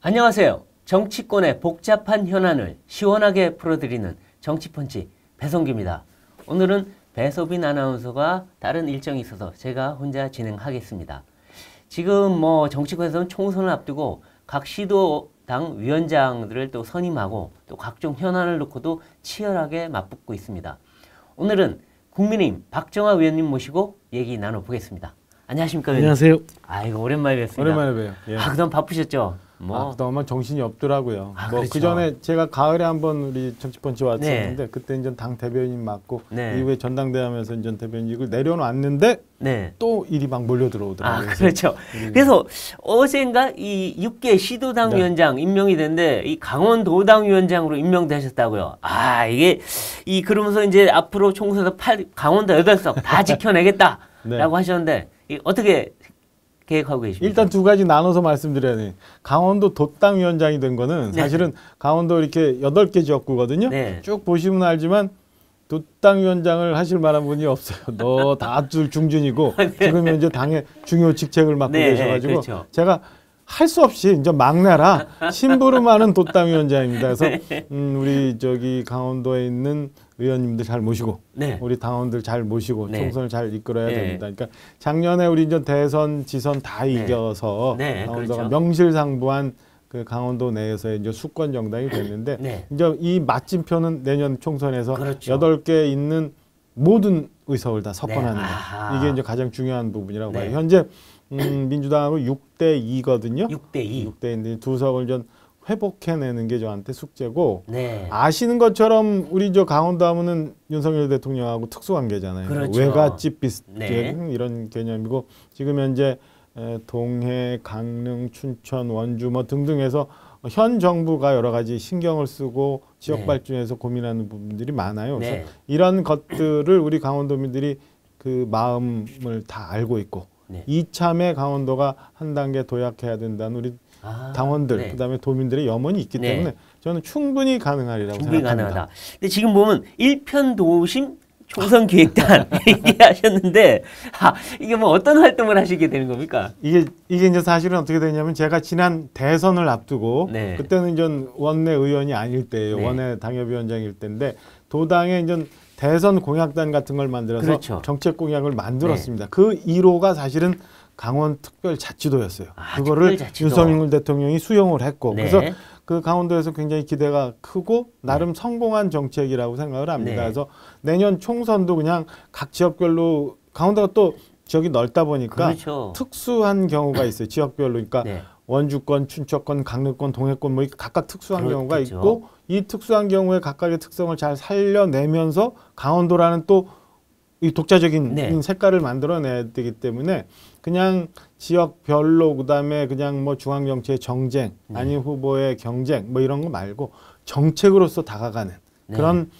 안녕하세요. 정치권의 복잡한 현안을 시원하게 풀어드리는 정치펀치 배성규입니다. 오늘은 배소빈 아나운서가 다른 일정이 있어서 제가 혼자 진행하겠습니다. 지금 정치권에서는 총선을 앞두고 각 시도당 위원장들을 또 선임하고 또 각종 현안을 놓고도 치열하게 맞붙고 있습니다. 오늘은 국민의힘 박정하 의원님 모시고 얘기 나눠보겠습니다. 안녕하십니까, 의원님? 안녕하세요. 아이고, 오랜만에 뵙습니다. 오랜만에 봬요. 예. 그동안 바쁘셨죠? 그동안 정신이 없더라고요. 그렇죠. 그 전에 제가 가을에 한번 우리 정치펀치 왔었는데 그때 이제 당 대변인 맡고 이후에 전당대회 하면서 이제 대변인직을 내려놨는데 또 일이 막 몰려 들어오더라고요. 그렇죠. 그래서 어젠가 이 6개 시도당 위원장 임명이 됐는데 이 강원도당 위원장으로 임명되셨다고요. 이게 그러면서 이제 앞으로 총선에서 강원도 8석 다 지켜내겠다라고 하셨는데 어떻게 계획하고 계십니까? 일단 두 가지 나눠서 말씀드려야 돼요. 강원도 도당 위원장이 된 거는 사실은 강원도 이렇게 8개 지역구거든요. 쭉 보시면 알지만 도당 위원장을 하실 만한 분이 없어요. 너 다 중진이고 지금 현재 당의 중요 직책을 맡고 계셔가지고 그렇죠. 제가 할 수 없이 이제 막내라 심부름하는 도당 위원장입니다. 그래서 우리 강원도에 있는 의원님들 잘 모시고 우리 당원들 잘 모시고 총선을 잘 이끌어야 됩니다. 그러니까 작년에 우리 이제 대선, 지선 다 이겨서 강원도가 그렇죠. 명실상부한 그 강원도 내에서의 이제 수권 정당이 됐는데 이제 이 마침표는 내년 총선에서 그렇죠. 8개 있는 모든 의석을 다 석권하는 거. 이게 이제 가장 중요한 부분이라고 봐요. 현재 민주당하고 6대 2거든요. 6대 2인데 두 석을 좀 회복해내는 게 저한테 숙제고 아시는 것처럼 우리 강원도 하면은 윤석열 대통령하고 특수관계잖아요. 그렇죠. 외갓집 비슷한 이런 개념이고 지금 현재 동해, 강릉, 춘천, 원주 등등 해서 현 정부가 여러 가지 신경을 쓰고 지역 발전에서 고민하는 부분들이 많아요. 그래서 이런 것들을 우리 강원도민들이 그 마음을 다 알고 있고 이참에 강원도가 한 단계 도약해야 된다는 우리 당원들 그다음에 도민들의 염원이 있기 때문에 저는 충분히 가능하리라고 생각합니다. 가능하다. 근데 지금 보면 일편도심 총선 기획단 얘기하셨는데 이게 어떤 활동을 하시게 되는 겁니까? 이게 이제 사실은 어떻게 되냐면 제가 지난 대선을 앞두고 그때는 전 원내 의원이 아닐 때예요. 원내 당협위원장일 때인데 도당에 이제 대선 공약단 같은 걸 만들어서 그렇죠. 정책 공약을 만들었습니다. 그 1호가 사실은 강원특별자치도였어요. 그거를 윤석열 대통령이 수용을 했고 그래서 그 강원도에서 굉장히 기대가 크고 나름 성공한 정책이라고 생각을 합니다. 그래서 내년 총선도 그냥 각 지역별로 강원도가 또 지역이 넓다 보니까 그렇죠. 특수한 경우가 있어요. 지역별로. 그러니까 원주권, 춘천권, 강릉권, 동해권 각각 특수한 경우가 있고 이 특수한 경우에 각각의 특성을 잘 살려내면서 강원도라는 또 이 독자적인 색깔을 만들어내야 되기 때문에 그냥 지역별로 그다음에 그냥 중앙정치의 정쟁 아니면 후보의 경쟁 이런 거 말고 정책으로서 다가가는 그런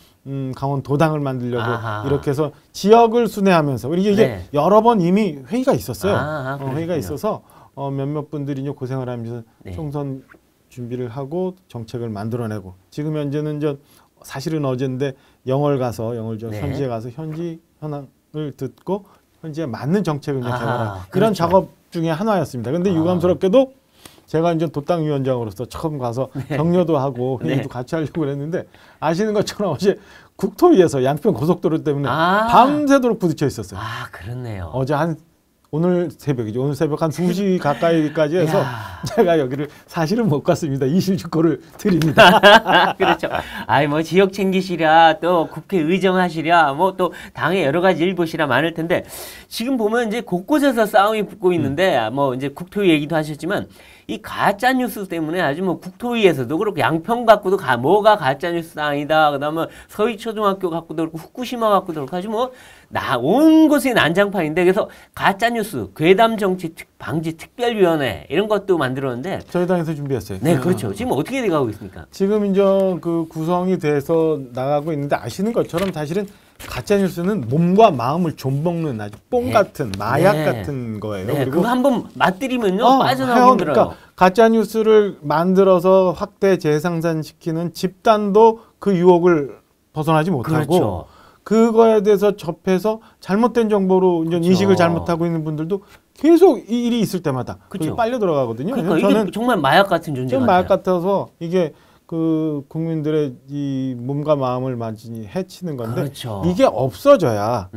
강원도당을 만들려고 이렇게 해서 지역을 순회하면서 이게 여러 번 이미 회의가 있었어요. 회의가 있어서 몇몇 분들이 이제 고생을 하면서 총선 준비를 하고 정책을 만들어내고 지금 현재는 사실은 어제인데 영월 현지에 가서 현지 현황을 듣고 현지에 맞는 정책을 개발하는 이런 작업 중에 하나였습니다. 그런데 유감스럽게도 제가 이제 도당 위원장으로서 처음 가서 격려도 하고 회의도 같이 하려고 그랬는데 아시는 것처럼 어제 국토위에서 양평 고속도로 때문에 밤새도록 부딪혀 있었어요. 그렇네요. 어제 오늘 새벽이죠. 오늘 새벽 한 2시 가까이까지 해서 제가 여기를 사실은 못 갔습니다. 이실직고를 드립니다. 그렇죠. 지역 챙기시랴 또 국회 의정하시랴 또 당의 여러 가지 일 보시랴 많을 텐데 지금 보면 이제 곳곳에서 싸움이 붙고 있는데 이제 국토위 얘기도 하셨지만 이 가짜 뉴스 때문에 아주 국토위에서도 그렇고 양평 갖고도 뭐가 가짜 뉴스 아니다. 그다음에 서희초등학교 갖고도 그렇고 후쿠시마 갖고도 그렇고 아주 온 곳이 난장판인데 그래서 가짜 뉴스 괴담 정치 방지 특별위원회 이런 것도 만들었는데 저희 당에서 준비했어요. 네, 그렇죠. 지금 어떻게 돼가고 있습니까? 지금 이제 그 구성이 돼서 나가고 있는데 아시는 것처럼 사실은 가짜 뉴스는 몸과 마음을 좀먹는 아주 뽕 같은 마약 같은 거예요. 네. 그리고 그거 한번 맛들이면요 빠져나오기 힘들어요. 그러니까 가짜 뉴스를 만들어서 확대 재생산시키는 집단도 그 유혹을 벗어나지 못하고 그렇죠. 그거에 대해서 접해서 잘못된 정보로 이제 인식을 잘못하고 있는 분들도 계속 이 일이 있을 때마다 그게 빨려 들어가거든요. 그러니까 저는 이게 정말 마약 같은 존재 같아요. 마약 같아서 이게 그 국민들의 이 몸과 마음을 많이 해치는 건데 그렇죠. 이게 없어져야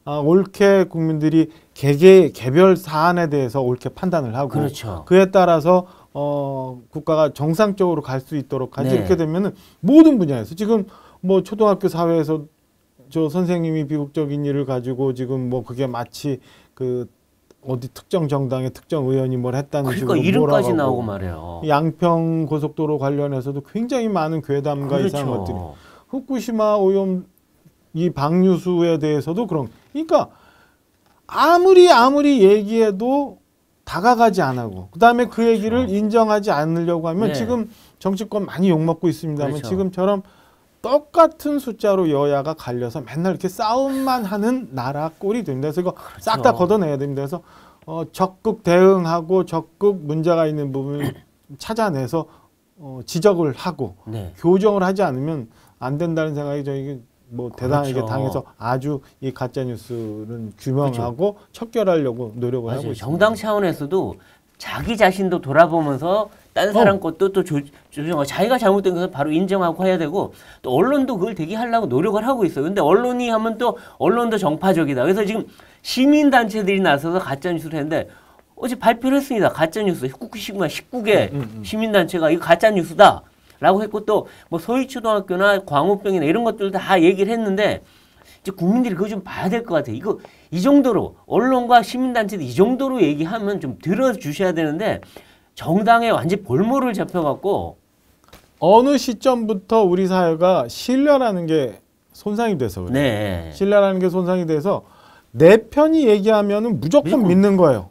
옳게 국민들이 개별 사안에 대해서 옳게 판단을 하고 그렇죠. 그에 따라서 국가가 정상적으로 갈 수 있도록 하지. 이렇게 되면은 모든 분야에서 지금 뭐 초등학교 사회에서 저 선생님이 비극적인 일을 가지고 지금 뭐 그게 마치 그 어디 특정 정당의 특정 의원이 뭘 했다는 식으로 이름까지 나오고 말이에요. 양평 고속도로 관련해서도 굉장히 많은 괴담과 이상한 것들이 후쿠시마 오염 이 방류수에 대해서도 그러니까 아무리 얘기해도 다가가지 않고 그다음에 그 얘기를 인정하지 않으려고 하면 지금 정치권 많이 욕먹고 있습니다만 지금처럼 똑같은 숫자로 여야가 갈려서 맨날 이렇게 싸움만 하는 나라 꼴이 됩니다. 그래서 이거 싹 다 걷어내야 됩니다. 그래서 적극 대응하고 적극 문제가 있는 부분을 찾아내서 지적을 하고 교정을 하지 않으면 안 된다는 생각이 저희 뭐 대단하게 당해서 아주 이 가짜 뉴스는 규명하고 척결하려고 노력을 하고 있습니다. 정당 차원에서도 자기 자신도 돌아보면서 다른 사람 것도 또 조정하고 자기가 잘못된 것을 바로 인정하고 해야 되고 또 언론도 그걸 되게 하려고 노력을 하고 있어요. 근데 언론이 하면 또 언론도 정파적이다. 그래서 지금 시민단체들이 나서서 가짜뉴스를 했는데 어제 발표를 했습니다. 가짜뉴스 후쿠시마 19개 시민단체가 이거 가짜뉴스다 라고 했고 또 뭐 서희초등학교나 광우병이나 이런 것들 다 얘기를 했는데 이제 국민들이 그거 좀 봐야 될 것 같아요. 이거 이 정도로 언론과 시민단체도 이 정도로 얘기하면 좀 들어주셔야 되는데 정당에 완전 볼모를 잡혀갖고 어느 시점부터 우리 사회가 신뢰라는 게 손상이 돼서 그래요. 신뢰라는 게 손상이 돼서 내 편이 얘기하면은 무조건 믿는 거예요.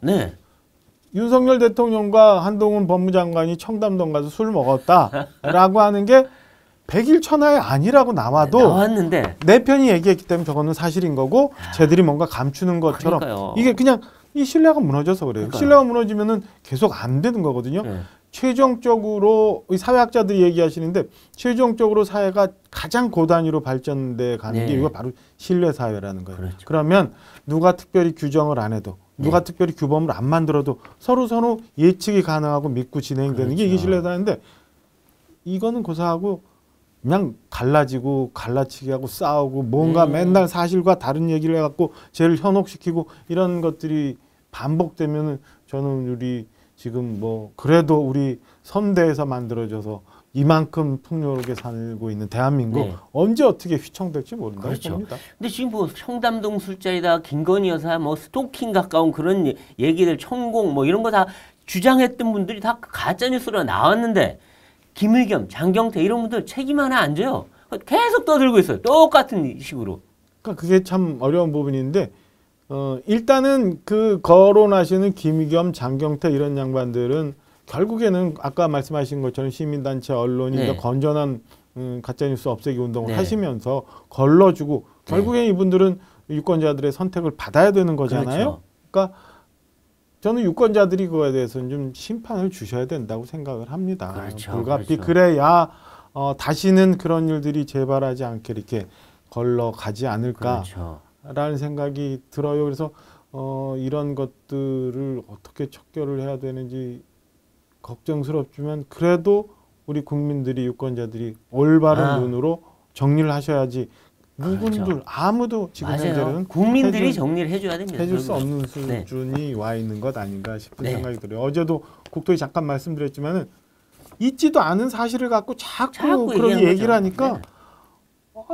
윤석열 대통령과 한동훈 법무장관이 청담동 가서 술 먹었다라고 하는 게 백일천하에 아니라고 나왔는데 내 편이 얘기했기 때문에 저거는 사실인 거고 쟤들이 뭔가 감추는 것처럼 이게 그냥 이 신뢰가 무너져서 그래요. 신뢰가 무너지면은 계속 안 되는 거거든요. 최종적으로 사회학자들이 얘기하시는데 최종적으로 사회가 가장 고단위로 발전돼 가는 게 이거 바로 신뢰 사회라는 거예요. 그러면 누가 특별히 규정을 안 해도 누가 특별히 규범을 안 만들어도 서로 예측이 가능하고 믿고 진행되는 게 이게 신뢰사회인데 이거는 고사하고 그냥 갈라지고 갈라치기 하고 싸우고 뭔가 맨날 사실과 다른 얘기를 해갖고 쟤를 현혹시키고 이런 것들이 반복되면은 저는 우리 지금 뭐 그래도 우리 선대에서 만들어져서 이만큼 풍요롭게 살고 있는 대한민국 언제 어떻게 휘청될지 모른다고 봅니다. 근데 지금 뭐 청담동 술자리다 김건희 여사 뭐 스토킹 가까운 그런 얘기들 천공 뭐 이런 거 다 주장했던 분들이 다 가짜뉴스로 나왔는데 김의겸, 장경태 이런 분들 책임 하나 안 져요. 계속 떠들고 있어요. 똑같은 식으로. 그러니까 그게 참 어려운 부분인데 일단은 그 거론하시는 김의겸, 장경태 이런 양반들은 결국에는 아까 말씀하신 것처럼 시민단체 언론이 건전한 가짜뉴스 없애기 운동을 하시면서 걸러주고 결국엔 이분들은 유권자들의 선택을 받아야 되는 거잖아요. 그러니까 저는 유권자들이 그거에 대해서는 좀 심판을 주셔야 된다고 생각을 합니다. 불가피 그래야 다시는 그런 일들이 재발하지 않게 이렇게 걸러가지 않을까라는 생각이 들어요. 그래서 이런 것들을 어떻게 척결을 해야 되는지 걱정스럽지만 그래도 우리 국민들이 유권자들이 올바른 눈으로 정리를 하셔야지 누군들 아무도 지금 현재는 국민들이 정리를 해줘야 됩니다. 해줄 수 없는 수준이 와 있는 것 아닌가 싶은 생각이 들어요. 어제도 국토위 잠깐 말씀드렸지만은 있지도 않은 사실을 갖고 자꾸 그런 얘기를 하니까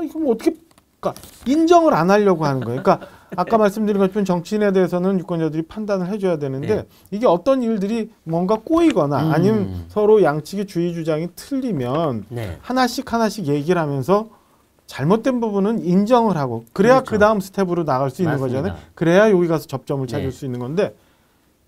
이거 뭐 어떻게 그러니까 인정을 안 하려고 하는 거예요. 그러니까 아까 말씀드린 것처럼 정치인에 대해서는 유권자들이 판단을 해줘야 되는데 이게 어떤 일들이 뭔가 꼬이거나 아니면 서로 양측의 주의 주장이 틀리면 하나씩 얘기를 하면서 잘못된 부분은 인정을 하고 그래야 그 다음 스텝으로 나갈 수 있는 거잖아요. 그래야 여기 가서 접점을 찾을 수 있는 건데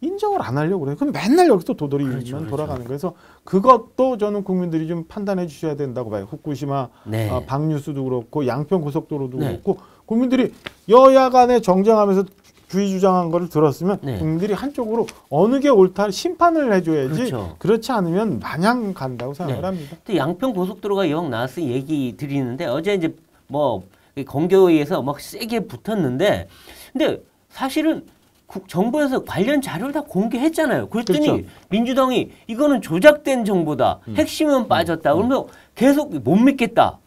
인정을 안 하려고 그래요. 그럼 맨날 여기서 도돌이만 그렇죠. 돌아가는 거예요. 그래서 그것도 저는 국민들이 좀 판단해 주셔야 된다고 봐요. 후쿠시마 네. 방류수도 그렇고 양평 고속도로도 네. 그렇고 국민들이 여야 간에 정쟁하면서 주의 주장한 거를 들었으면 네. 국민들이 한쪽으로 어느 게 옳다 심판을 해줘야지 그렇죠. 그렇지 않으면 마냥 간다고 생각을 네. 합니다. 또 양평 고속도로가 영 나와서 얘기 드리는데 어제 이제 뭐 공교위에서 막 세게 붙었는데 근데 사실은 정부에서 관련 자료를 다 공개했잖아요. 그랬더니 그렇죠. 민주당이 이거는 조작된 정보다. 핵심은 빠졌다. 그러면 계속 못 믿겠다.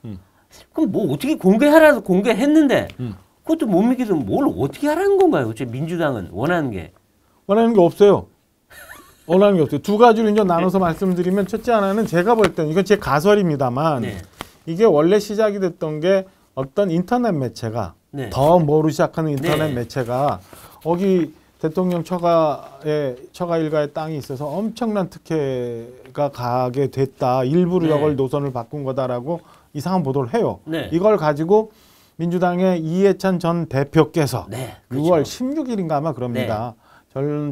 그럼 뭐 어떻게 공개하라서 공개했는데 그것도 못 믿겠어. 뭘 어떻게 하라는 건가요? 민주당은 원하는 게. 원하는 게 없어요. 원하는 게 없어요. 두 가지로 이제 나눠서 말씀드리면 첫째 하나는 제가 볼 때는 이건 제 가설입니다만 네. 이게 원래 시작이 됐던 게 어떤 인터넷 매체가 네. 더 뭐로 시작하는 인터넷 네. 매체가 거기 대통령 처가 일가의 땅이 있어서 엄청난 특혜가 가게 됐다. 일부러 네. 이걸 노선을 바꾼 거다라고 이상한 보도를 해요. 네. 이걸 가지고 민주당의 이해찬 전 대표께서 네. 6월 그렇죠. 16일인가 아마 그럽니다.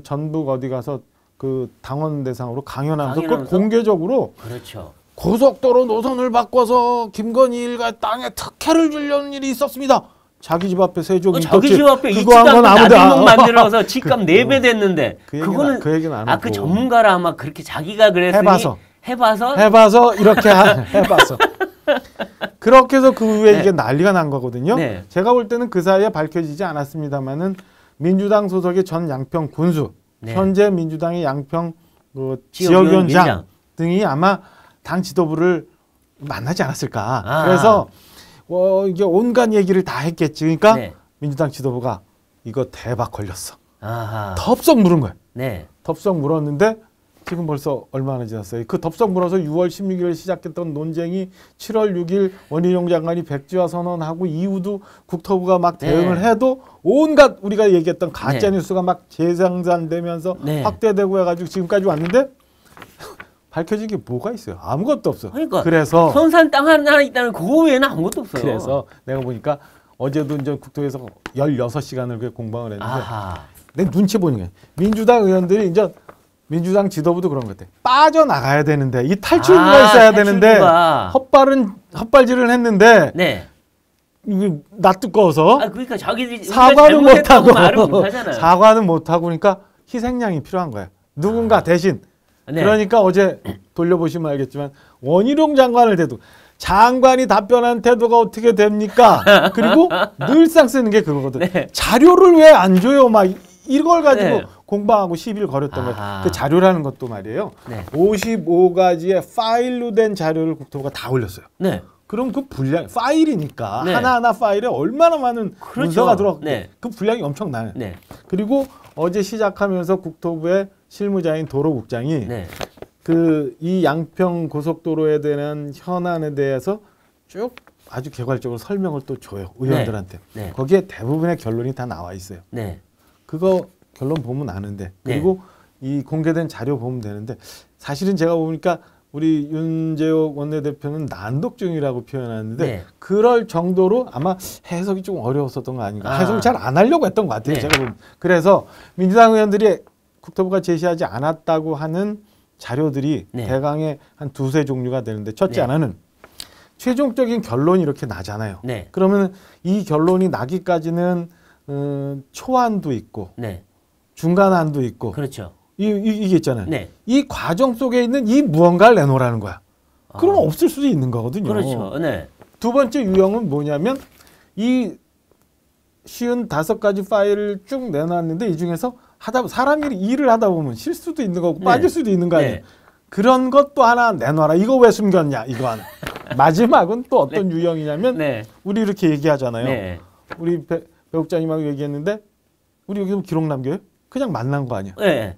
전북 어디 가서 그 당원 대상으로 강연하면서 그 강연하면서? 공개적으로 그렇죠. 고속도로 노선을 바꿔서 김건희 일가 땅에 특혜를 주려는 일이 있었습니다. 자기 집 앞에 세종 자기 집 앞에 그거 한 건 이치도 아무도 나비목 만들어서 집값 4배 됐는데 그 얘기는, 그거는 그 얘기는 안 하고 그 전문가라 아마 그렇게 자기가 그랬으니 해봐서 이렇게 해봐서 그렇게 해서 그 후에 네. 이게 난리가 난 거거든요. 네. 제가 볼 때는 그 사이에 밝혀지지 않았습니다만은 민주당 소속의 전 양평 군수 네. 현재 민주당의 양평 지역위원장 지역위원장 등이 아마 당 지도부를 만나지 않았을까. 아. 그래서 이게 온갖 얘기를 다 했겠지. 그러니까 네. 민주당 지도부가 이거 대박 걸렸어. 아하. 덥석 물은 거예요. 네. 덥석 물었는데 지금 벌써 얼마나 지났어요. 그 덥석 물어서 6월 16일 시작했던 논쟁이 7월 6일 원희룡 장관이 백지화 선언하고 이후도 국토부가 막 대응을 네. 해도 온갖 우리가 얘기했던 가짜뉴스가 막 재생산되면서 네. 확대되고 해가지고 지금까지 왔는데 밝혀진 게 뭐가 있어요? 아무것도 없어. 그러니까 그래서 선산 땅 하나 있다는 그거 외에는 아무것도 없어요. 그래서 내가 보니까 어제도 이제 국토에서 16시간을 그 공방을 했는데 아하. 내 눈치 보는 거야. 민주당 의원들이 이제 민주당 지도부도 그런 것 같아. 빠져나가야 되는데 이 탈출구가 있어야 되는데 헛발질을 했는데 네. 이게 낯뜨거워서 그러니까 자기들이 사과는 못하고 말을 못하잖아요. 사과는 못하고 그러니까 희생양이 필요한 거야. 누군가 대신. 네. 그러니까 어제 돌려보시면 알겠지만 원희룡 장관을 대도 장관이 답변한 태도가 어떻게 됩니까? 그리고 늘상 쓰는 게 그거거든. 네. 자료를 왜 안 줘요? 막 이걸 가지고 네. 공방하고 시비를 걸었던 거예요. 그 자료라는 것도 말이에요. 네. 55가지의 파일로 된 자료를 국토부가 다 올렸어요. 네. 그럼 그 분량 파일이니까 네. 하나하나 파일에 얼마나 많은 그렇죠. 문서가 들어갔고 네. 그 분량이 엄청나요. 네. 그리고 어제 시작하면서 국토부의 실무자인 도로국장이 네. 이 양평 고속도로에 대한 현안에 대해서 쭉 아주 개괄적으로 설명을 또 줘요. 의원들한테. 네. 네. 거기에 대부분의 결론이 다 나와 있어요. 네. 그거 결론 보면 아는데 그리고 이 공개된 자료 보면 되는데 사실은 제가 보니까 우리 윤재옥 원내대표는 난독증이라고 표현하는데 네. 그럴 정도로 아마 해석이 좀 어려웠었던 거 아닌가. 해석을 잘 안 하려고 했던 것 같아요. 네. 제가 보면. 그래서 민주당 의원들이 국토부가 제시하지 않았다고 하는 자료들이 네. 대강의 한 두세 종류가 되는데 첫째 네. 하나는 최종적인 결론이 이렇게 나잖아요. 네. 그러면 이 결론이 나기까지는 초안도 있고 네. 중간안도 있고 그렇죠. 이게 있잖아요. 네. 이 과정 속에 있는 이 무언가를 내놓으라는 거야. 그러면 없을 수도 있는 거거든요. 그렇죠. 네. 두 번째 유형은 뭐냐면 이 55가지 파일을 쭉 내놨는데 이 중에서 사람이 일을 하다 보면 실수도 있는 거고 네. 빠질 수도 있는 거 아니에요. 네. 그런 것도 하나 내놔라. 이거 왜 숨겼냐? 이거 하나. 마지막은 또 어떤 유형이냐면 네. 우리 이렇게 얘기하잖아요. 네. 우리 배국장님하고 얘기했는데 우리 여기 기록 남겨요? 그냥 만난 거 아니야. 네.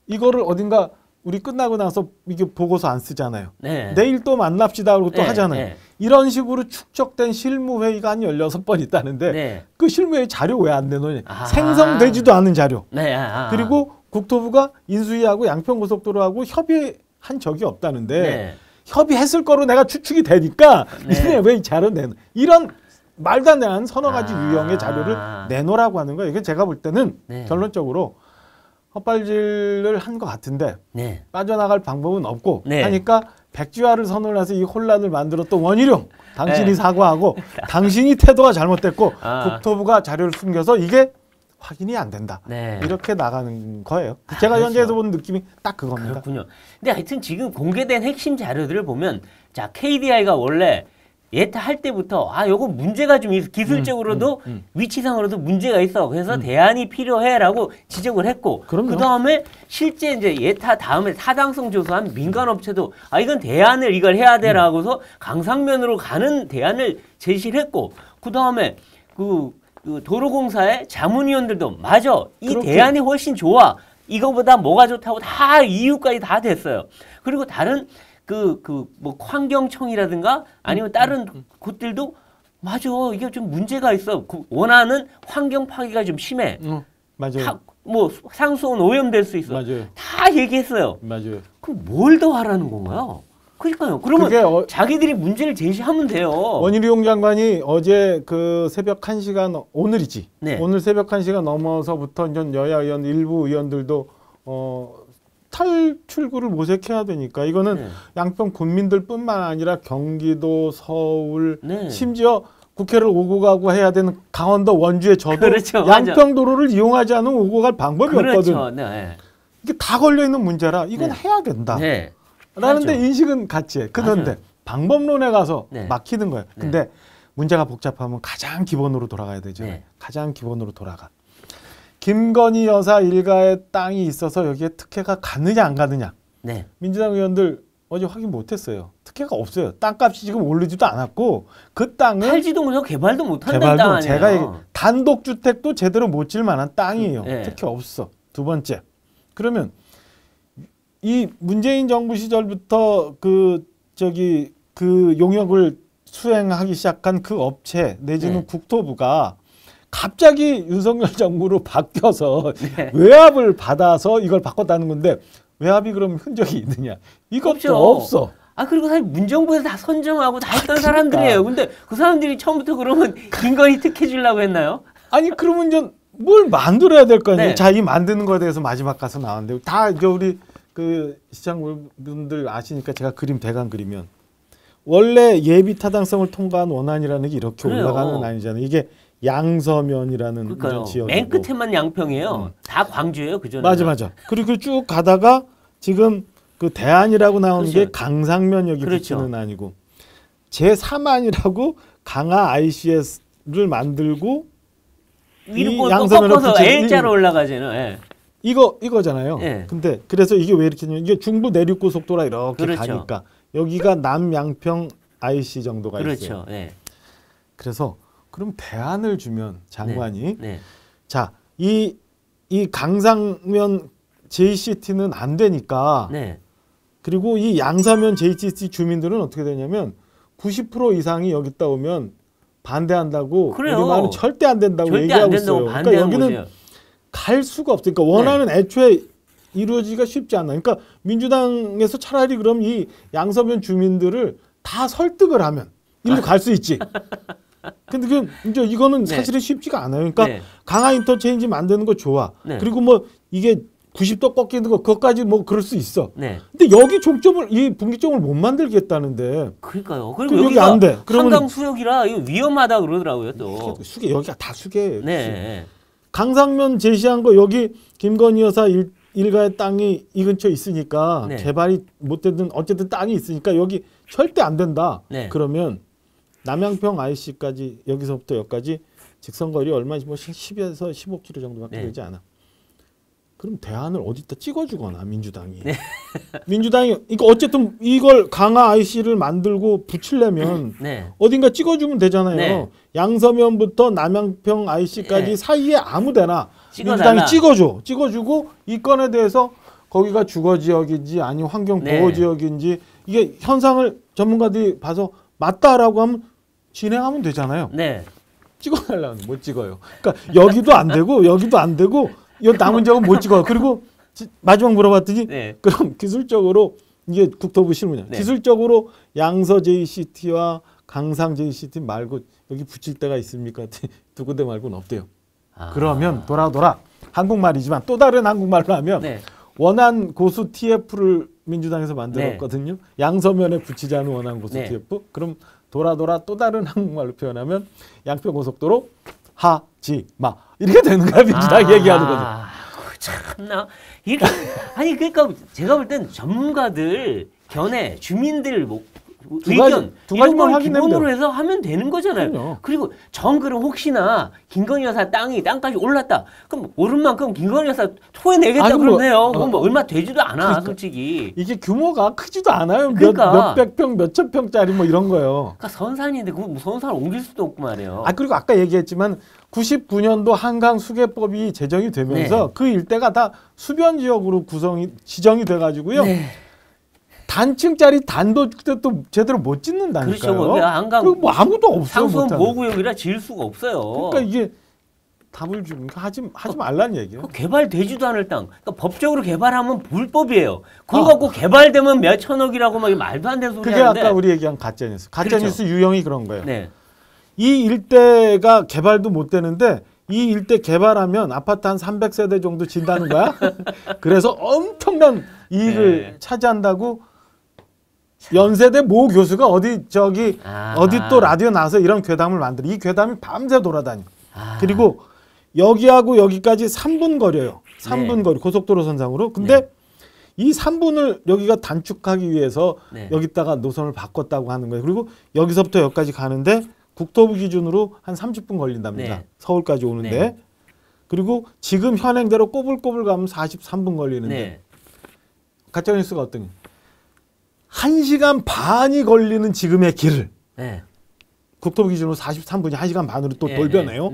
이거를 어딘가 우리 끝나고 나서 이게 보고서 안 쓰잖아요. 네. 내일 또 만납시다 그러고 또 네. 하잖아요. 네. 이런 식으로 축적된 실무회의가 한 16번 있다는데 네. 그 실무회의 자료 왜 안 내놓냐. 아. 생성되지도 않은 자료. 네. 그리고 국토부가 인수위하고 양평고속도로하고 협의한 적이 없다는데 네. 협의했을 거로 내가 추측이 되니까 네. 니네 왜 이 자료 내놓 이런 말도 안 되는 서너 가지 유형의 자료를 내놓으라고 하는 거예요. 이게 제가 볼 때는 네. 결론적으로 헛발질을 한 것 같은데 네. 빠져나갈 방법은 없고 네. 하니까 백지화를 선언을 해서 이 혼란을 만들었던 원희룡 당신이 네. 사과하고 당신이 태도가 잘못됐고 아. 국토부가 자료를 숨겨서 이게 확인이 안 된다. 네. 이렇게 나가는 거예요. 제가 그렇죠. 현재에서 보는 느낌이 딱 그겁니다. 그렇군요. 근데 하여튼 지금 공개된 핵심 자료들을 보면 자 KDI가 원래 예타할 때부터 요거 문제가 좀 있어. 기술적으로도 위치상으로도 문제가 있어. 그래서 대안이 필요해라고 지적을 했고 그럼요. 그다음에 실제 이제 예타 다음에 타당성 조사한 민간 업체도 이건 대안을 이걸 해야 돼라고서 강상면으로 가는 대안을 제시를 했고 그다음에 그 도로공사의 자문위원들도 맞아. 이 그렇게. 대안이 훨씬 좋아. 이거보다 뭐가 좋다고 다 이유까지 다 됐어요. 그리고 다른 뭐 환경청이라든가 아니면 다른 곳들도 맞아. 이게 좀 문제가 있어. 원하는 환경 파괴가 좀 심해. 맞아요. 뭐 상수원 오염될 수 있어. 맞아요. 다 얘기했어요. 맞아요. 그럼 뭘 더 하라는 건가요? 그러니까요. 그러면 그게 자기들이 문제를 제시하면 돼요. 원희룡 장관이 어제 그 새벽 1시간 오늘이지. 네. 오늘 새벽 1시간 넘어서부터 이제 여야 의원 일부 의원들도 탈출구를 모색해야 되니까 이거는 네. 양평 군민들뿐만 아니라 경기도, 서울, 네. 심지어 국회를 오고 가고 해야 되는 강원도, 원주에 저도 그렇죠. 양평 도로를 이용하지 않으면 오고 갈 방법이 없거든. 그렇죠. 네. 이게 다 걸려 있는 문제라 이건 네. 해야 된다. 네. 라는데 하죠. 인식은 같이 해. 그런데 맞아요. 방법론에 가서 네. 막히는 거예요. 네. 근데 문제가 복잡하면 가장 기본으로 돌아가야 되죠. 네. 가장 기본으로 돌아가. 김건희 여사 일가의 땅이 있어서 여기에 특혜가 가느냐 안 가느냐. 네. 민주당 의원들 어제 확인 못했어요. 특혜가 없어요. 땅값이 지금 오르지도 않았고 그 땅은 팔지도 못하고 개발도 못한다는 땅 개발도 아니에요. 제가 단독주택도 제대로 못 질 만한 땅이에요. 네. 특혜 없어. 두 번째. 그러면 이 문재인 정부 시절부터 그 용역을 수행하기 시작한 그 업체 내지는 네. 국토부가 갑자기 윤석열 정부로 바뀌어서 네. 외압을 받아서 이걸 바꿨다는 건데 외압이 그럼 흔적이 있느냐? 이것도 없죠. 없어. 그리고 사실 문정부에서 다 선정하고 다 했던 그러니까. 사람들이에요. 근데 그 사람들이 처음부터 그러면 김건희 특혜 주려고 했나요? 아니 그러면 이제 뭘 만들어야 될 거 아니에요? 네. 자, 이 만드는 거에 대해서 마지막 가서 나왔는데 다 이제 우리 그 시청자분들 아시니까 제가 대강 그리면 원래 예비 타당성을 통과한 원안이라는 게 이렇게 그래요. 올라가는 건 아니잖아요. 이게 양서면이라는 그러니까요. 지역이고 맨 끝에만 양평이에요. 다 광주예요. 그전에. 맞아. 그리고 쭉 가다가 지금 그 대안이라고 나오는 그렇죠. 게 강상면 여기 그렇죠. 붙이는 아니고 제3안이라고 강화 ICS를 만들고 위로 이 양서면을 꺾어서 붙이는 L자로 올라가잖아요. 예. 이거잖아요. 예. 근데 그래서 이게 왜 이렇게 이게 중부 내륙고속도로가 이렇게 그렇죠. 가니까 여기가 남양평 IC 정도가 있어요. 그렇죠. 예. 그래서 그럼 대안을 주면 장관이 네. 자, 이 강상면 JCT는 안 되니까 네. 그리고 이 양서면 JCT 주민들은 어떻게 되냐면 90% 이상이 여기다 오면 반대한다고 그래요. 우리 말은 절대 안 된다고 절대 얘기하고 안 된다고 있어요. 그러니까 반대하는 여기는 거죠. 갈 수가 없으니까 원하는 애초에 이루어지기가 쉽지 않아. 그러니까 민주당에서 차라리 그럼 이 양서면 주민들을 다 설득을 하면 일로 갈 수 있지. 근데 이제 이거는 네. 사실은 쉽지가 않아요. 그러니까 네. 강화 인터체인지 만드는 거 좋아. 네. 그리고 뭐 이게 90도 꺾이는 거 그것까지 뭐 그럴 수 있어. 네. 근데 여기 이 분기점을 못 만들겠다는데 그러니까요. 그럼 그리고 여기 여기가 안 돼. 그러면 한강 수역이라 이거 위험하다 그러더라고요, 또. 수계 여기가 다 수계. 네. 강상면 제시한 거 여기 김건희 여사 일가의 땅이 이 근처에 있으니까 네. 개발이 못 되든 어쨌든 땅이 있으니까 여기 절대 안 된다. 네. 그러면 남양평 IC까지 여기서부터 여기까지 직선거리 얼마지 뭐 10에서 15km 정도밖에 네. 되지 않아. 그럼 대안을 어디다 찍어주거나 민주당이. 네. 민주당이 이거 어쨌든 이걸 강화 IC를 만들고 붙이려면 네. 어딘가 찍어주면 되잖아요. 네. 양서면부터 남양평 IC까지 네. 사이에 아무데나 찍어달라. 민주당이 찍어주고 이 건에 대해서 거기가 주거지역인지 아니면 환경보호지역인지 이게 현상을 전문가들이 봐서 맞다라고 하면 진행하면 되잖아요. 네. 찍어달라는 못 찍어요. 그러니까 여기도 안 되고 여기도 안 되고 이 남은 지역은 못 찍어요. 그리고 마지막 물어봤더니 네. 그럼 기술적으로 이게 국토부 실무냐. 네. 기술적으로 양서 JCT와 강상 JCT 말고 여기 붙일 데가 있습니까? 두 군데 말고는 없대요. 그러면 돌아 한국말이지만 또 다른 한국말로 하면 네. 원안 고수 TF를 민주당에서 만들었거든요. 양서면에 붙이지 않은 원안 고수 TF. 그럼 돌아 또 다른 한국말로 표현하면 양평고속도로 하지 마 이렇게 되는 거야. 민주당이 얘기하는 거죠. 참나 이게 아니 그러니까 제가 볼 땐 전문가들 견해 주민들 뭐 의견 이런 걸 기본으로 해서 하면 되는 거잖아요. 그럼요. 그리고 정글은 혹시나 김건희 여사 땅까지 올랐다. 그럼 오른 만큼 김건희 여사 토해내겠다 그러네요. 그건 뭐 얼마 되지도 않아. 그러니까. 솔직히 이게 규모가 크지도 않아요. 그러니까. 몇백 평, 몇천 평짜리 뭐 이런 거예요. 그러니까 선산인데 그 선산을 옮길 수도 없고 말이에요. 그리고 아까 얘기했지만 99년도 한강 수계법이 제정이 되면서 그 일대가 다 수변 지역으로 지정이 돼가지고요. 단층짜리 단독주택도 제대로 못 짓는다니까요. 그렇죠. 한강 뭐 아무도 없어요. 상수원 보호구역이라 지을 수가 없어요. 그러니까 이게 답을 주니까 하지 말라는 얘기예요. 개발되지도 않을 땅. 그러니까 법적으로 개발하면 불법이에요. 그거 갖고 개발되면 몇 천억이라고 막 말도 안 되는 소리 그게 하는데. 아까 우리 얘기한 가짜뉴스. 가짜뉴스 그렇죠. 유형이 그런 거예요. 네. 이 일대가 개발도 못 되는데 이 일대 개발하면 아파트 한 300세대 정도 진다는 거야. 그래서 엄청난 이익을 차지한다고 연세대 모 교수가 어디 또 라디오 나와서 이런 괴담을 만들어. 이 괴담이 밤새 돌아다녀. 그리고 여기하고 여기까지 3분 거리예요. 3분 거리 고속도로 선상으로. 근데 이 3분을 여기가 단축하기 위해서 여기다가 노선을 바꿨다고 하는 거예요. 그리고 여기서부터 여기까지 가는데 국토부 기준으로 한 30분 걸린답니다. 서울까지 오는데. 그리고 지금 현행대로 꼬불꼬불 가면 43분 걸리는데 가짜뉴스가 어떤 1시간 반이 걸리는 지금의 길을 국토부 기준으로 43분이 1시간 반으로 또 돌변해요.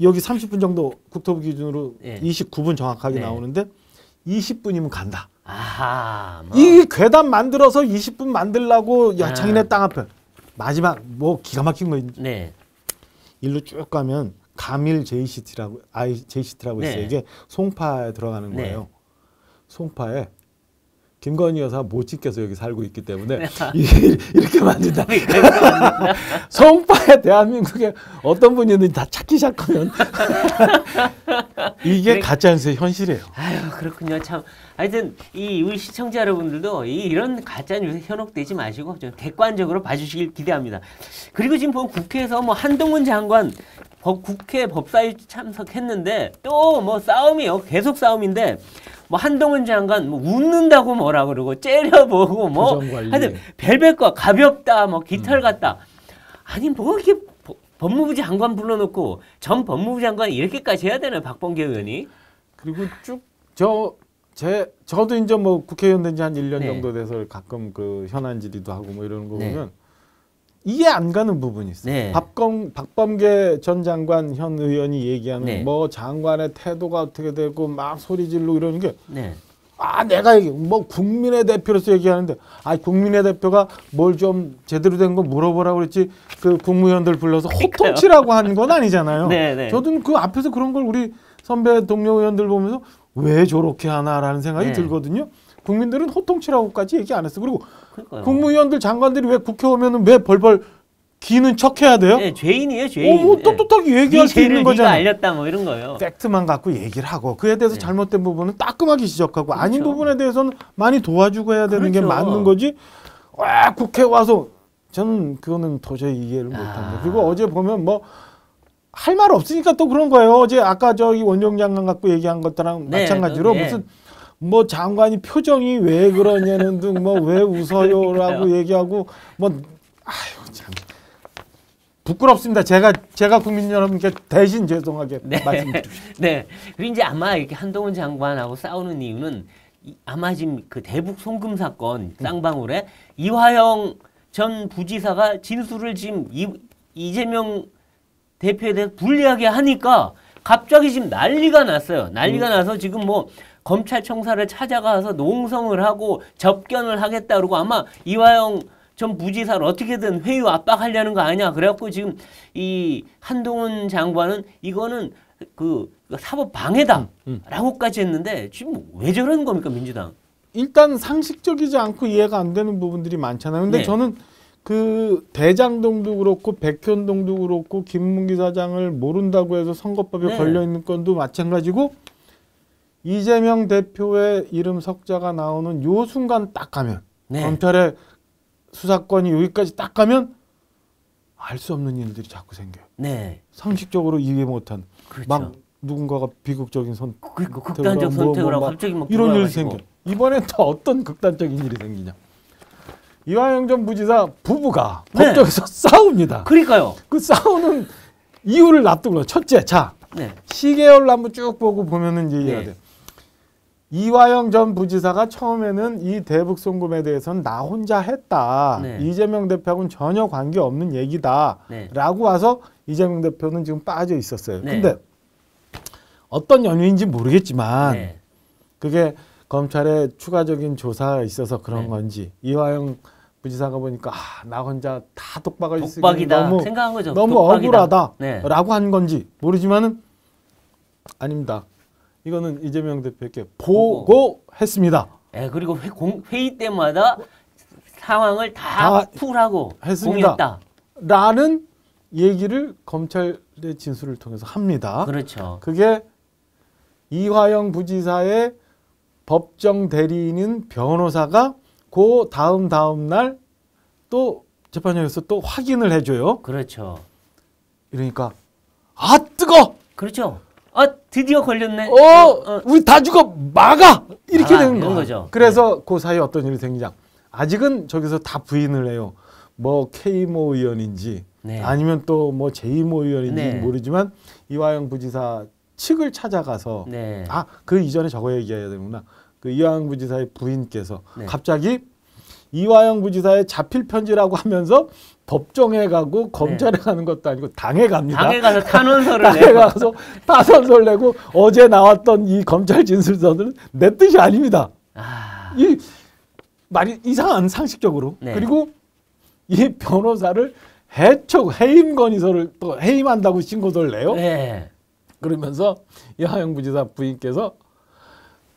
여기 30분 정도 국토부 기준으로 29분 정확하게 나오는데 20분이면 간다. 이 괴담 만들어서 20분 만들라고 자기네 땅 앞에 마지막 뭐 기가 막힌 거 일로 쭉 가면 가밀 JCT라고 있어요. 이게 송파에 들어가는 거예요. 송파에 김건희 여사 못 지켜서 여기 살고 있기 때문에 이렇게 만든다. 송파에 대한민국에 어떤 분이 있는지 다 찾기 시작하면 이게 가짜뉴스의 현실이에요. 아유 그렇군요. 참 하여튼 우리 시청자 여러분들도 이런 가짜뉴스 현혹되지 마시고 좀 객관적으로 봐주시길 기대합니다. 그리고 지금 보면 국회에서 뭐 한동훈 장관 국회 법사위 참석했는데 또 뭐 싸움이요. 계속 싸움인데 뭐 한동훈 장관 뭐 웃는다고 뭐라 그러고 째려보고 뭐 하여튼 벨벳과 가볍다 뭐 깃털 같다. 아니 뭐 이게 법무부 장관 불러놓고 전 법무부 장관이 이렇게까지 해야 되나요? 박범계 의원이. 그리고 쭉 저도 이제 뭐 국회의원 된 지 한 1년 정도 돼서 가끔 그 현안 질의도 하고 뭐 이러는 거 보면 이해 안 가는 부분이 있어요. 박범계 전 장관 현 의원이 얘기하는 뭐 장관의 태도가 어떻게 되고 막 소리 지르고 이러는 게 내가 뭐 국민의 대표로서 얘기하는데 국민의 대표가 뭘 좀 제대로 된 거 물어보라고 그랬지 그 국무위원들 불러서 호통치라고 하는 건 아니잖아요. 저도 그 앞에서 그런 걸 우리 선배 동료 의원들 보면서 왜 저렇게 하나라는 생각이 들거든요. 국민들은 호통치라고까지 얘기 안 했어. 그리고 국무위원들 장관들이 왜 국회 오면은 왜 벌벌 기는 척해야 돼요? 죄인이에요, 죄인. 뭐 떳떳하게 얘기할 수 있는 거잖아요. 알렸다 뭐 이런 거예요. 팩트만 갖고 얘기를 하고 그에 대해서 잘못된 부분은 따끔하게 지적하고 아닌 부분에 대해서는 많이 도와주고 해야 되는 게 맞는 거지. 와 국회 와서 저는 그거는 도저히 이해를 못합니다. 그리고 어제 보면 뭐 할 말 없으니까 또 그런 거예요. 어제 아까 원영 장관 갖고 얘기한 것들랑 마찬가지로 무슨 뭐 장관이 표정이 왜 그러냐는 등 뭐 왜 웃어요라고 얘기하고 뭐 참 부끄럽습니다. 제가 국민 여러분께 대신 죄송하게 말씀드립니다. 그리고 이제 아마 이렇게 한동훈 장관하고 싸우는 이유는 아마 지금 그 대북 송금 사건 쌍방울에 이화영 전 부지사가 진술을 지금 이재명 대표에 대해서 불리하게 하니까 갑자기 지금 난리가 났어요. 난리가 나서 지금 뭐 검찰청사를 찾아가서 농성을 하고 접견을 하겠다 그러고 아마 이화영 전 부지사를 어떻게든 회유 압박하려는 거 아니냐. 그래갖고 지금 이 한동훈 장관은 이거는 그 사법 방해다라고까지 했는데 지금 왜 저러는 겁니까 민주당? 일단 상식적이지 않고 이해가 안 되는 부분들이 많잖아요. 근데 저는 그 대장동도 그렇고 백현동도 그렇고 김문기 사장을 모른다고 해서 선거법에 걸려 있는 건도 마찬가지고 이재명 대표의 이름 석자가 나오는 요 순간 딱 가면 네. 검찰의 수사권이 여기까지 딱 가면 알 수 없는 일들이 자꾸 생겨요. 네. 상식적으로 이해 못한 그렇죠. 막 누군가가 비극적인 극단적 선택을 하고 갑자기 막 이런 일이 생겨. 이번엔 또 어떤 극단적인 일이 생기냐. 이화영 전 부지사 부부가 네. 법정에서 싸웁니다. 그러니까요. 그 싸우는 이유를 납득을. 첫째, 자 네. 시계열을 한번 쭉 보고 보면은 이제 이해가 네. 돼. 이화영 전 부지사가 처음에는 이 대북 송금에 대해서는 나 혼자 했다. 네. 이재명 대표하고는 전혀 관계없는 얘기다. 네. 라고 와서 이재명 대표는 지금 빠져 있었어요. 네. 근데 어떤 연유인지 모르겠지만 네. 그게 검찰의 추가적인 조사가 있어서 그런 네. 건지 이화영 부지사가 보니까 나 혼자 다 독박을 쓰기 독박이다 너무, 생각한 거죠. 너무 독박이다. 억울하다 네. 라고 한 건지 모르지만은 아닙니다. 이거는 이재명 대표에게 보고했습니다. 네, 그리고 회의 때마다 상황을 다 풀하고 했습니다. 공유했다. 라는 얘기를 검찰의 진술을 통해서 합니다. 그렇죠. 그게 이화영 부지사의 법정 대리인인 변호사가 그 다음 날 또 재판장에서 또 확인을 해줘요. 그렇죠. 이러니까 아 뜨거! 그렇죠. 드디어 걸렸네. 우리 다 죽어 막아! 이렇게 되는 거죠. 그래서 네. 그 사이에 어떤 일이 생기냐. 아직은 저기서 다 부인을 해요. 뭐 K모 의원인지 네. 아니면 또 뭐 J모 의원인지 네. 모르지만 이화영 부지사 측을 찾아가서 네. 그 이전에 저거 얘기해야 되는구나. 그 이화영 부지사의 부인께서 네. 갑자기 이화영 부지사의 자필 편지라고 하면서 법정에 가고 검찰에 가는 것도 아니고 당에 갑니다. 당에 가서 탄원서를 당에 가서 탄원서를 내고 어제 나왔던 이 검찰 진술서들은 내 뜻이 아닙니다. 이 말이 이상한 상식적으로. 네. 그리고 이 변호사를 해임 건의서를 또 해임한다고 신고서를 내요. 네. 그러면서 이화영 부지사 부인께서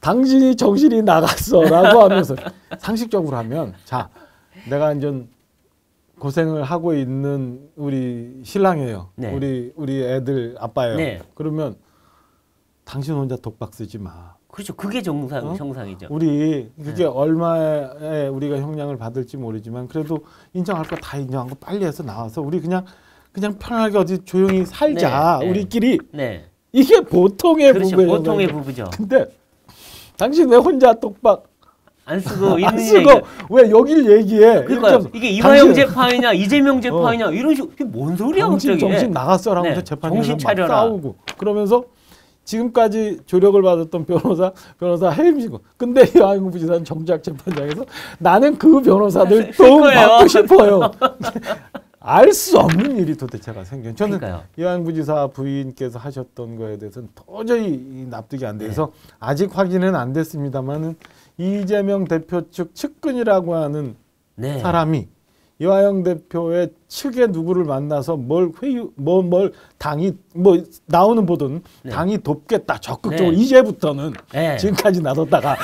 당신이 정신이 나갔어라고 하면서 상식적으로 하면 자 내가 이제 고생을 하고 있는 우리 신랑이에요. 네. 우리 애들 아빠예요. 네. 그러면 당신 혼자 독박 쓰지 마. 그렇죠. 그게 정상이죠. 우리 그게 얼마에 우리가 형량을 받을지 모르지만 그래도 인정할 거 다 인정하고 빨리 해서 나와서 우리 그냥 편하게 어디 조용히 살자. 네. 우리끼리. 네. 이게 보통의 그렇죠. 부부예요. 보통의 부부죠. 근데 당신 왜 혼자 독박 안 쓰고 있는 안 쓰고 왜 여길 얘기해? 그러니까 이게 이화영 재판이냐 이재명 재판이냐 이런 식으로 이게 뭔 소리야 갑자기? 정신 나갔어라고 네. 재판에서 막 싸우고 그러면서 지금까지 조력을 받았던 변호사 해임 신고. 근데 이화영 부지사는 정작 재판장에서 나는 그 변호사들 또 받고 싶어요. 알 수 없는 일이 도대체가 생겨요. 저는 이화영 부지사 부인께서 하셨던 거에 대해서는 도저히 납득이 안 돼서 네. 아직 확인은 안 됐습니다만은 이재명 대표 측 측근이라고 하는 네. 사람이 이화영 대표의 측에 누구를 만나서 뭘 당이 나오는 보도는 네. 당이 돕겠다 적극적으로 네. 이제부터는 네. 지금까지 놔뒀다가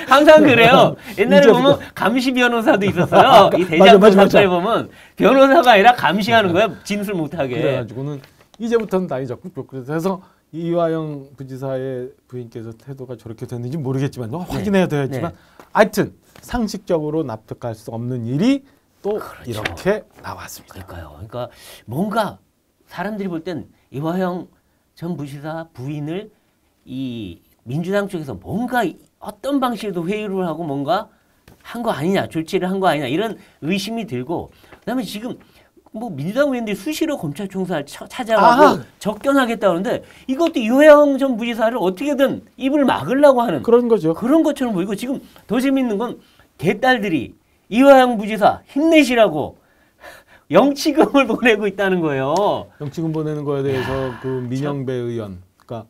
항상 그래요. 옛날에 보면 감시 변호사도 있었어요. 이 대장동 사건에 보면 변호사가 아니라 감시하는 거야 진술 못하게. 그래가지고는 이제부터는 당이 적극 그래서 이화영 부지사의 부인께서 태도가 저렇게 됐는지 모르겠지만 확인해야 되겠지만 하여튼 상식적으로 납득할 수 없는 일이 또 그렇죠. 이렇게 나왔습니다. 그러니까요. 그러니까 뭔가 사람들이 볼 땐 이화영 전 부지사 부인을 이 민주당 쪽에서 뭔가 어떤 방식으로 회유를 하고 뭔가 한 거 아니냐, 조치를 한 거 아니냐 이런 의심이 들고 그다음에 지금 뭐 민주당 의원들이 수시로 검찰 총수를 찾아가고 접견하겠다 그러는데 이것도 이화영 전 부지사를 어떻게든 입을 막으려고 하는 그런 거죠. 그런 것처럼 보이고 지금 더 재밌는 건 개딸들이 이화영 부지사 힘내시라고 영치금을 보내고 있다는 거예요. 영치금 보내는 거에 대해서 그 민영배 의원, 그러니까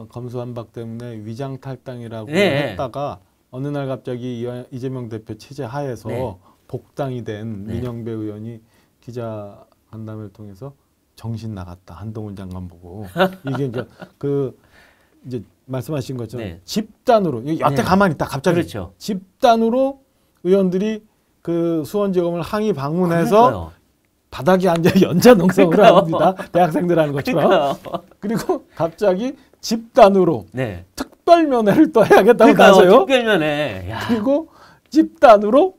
검수완박 때문에 위장 탈당이라고 했다가 어느 날 갑자기 이재명 대표 체제 하에서 복당이 된 민영배 의원이 기자 간담회를 통해서 정신 나갔다 한동훈 장관 보고 이게 이제 말씀하신 것처럼 집단으로 여태 가만히 있다 갑자기 그렇죠. 집단으로 의원들이 그 수원지검을 항의 방문해서 바닥에 앉아 연좌농성을 합니다. 대학생들 하는 것처럼. 그리고 갑자기 집단으로 네. 특별면회를 또 해야겠다고 나서요. 특별면회. 야. 그리고 집단으로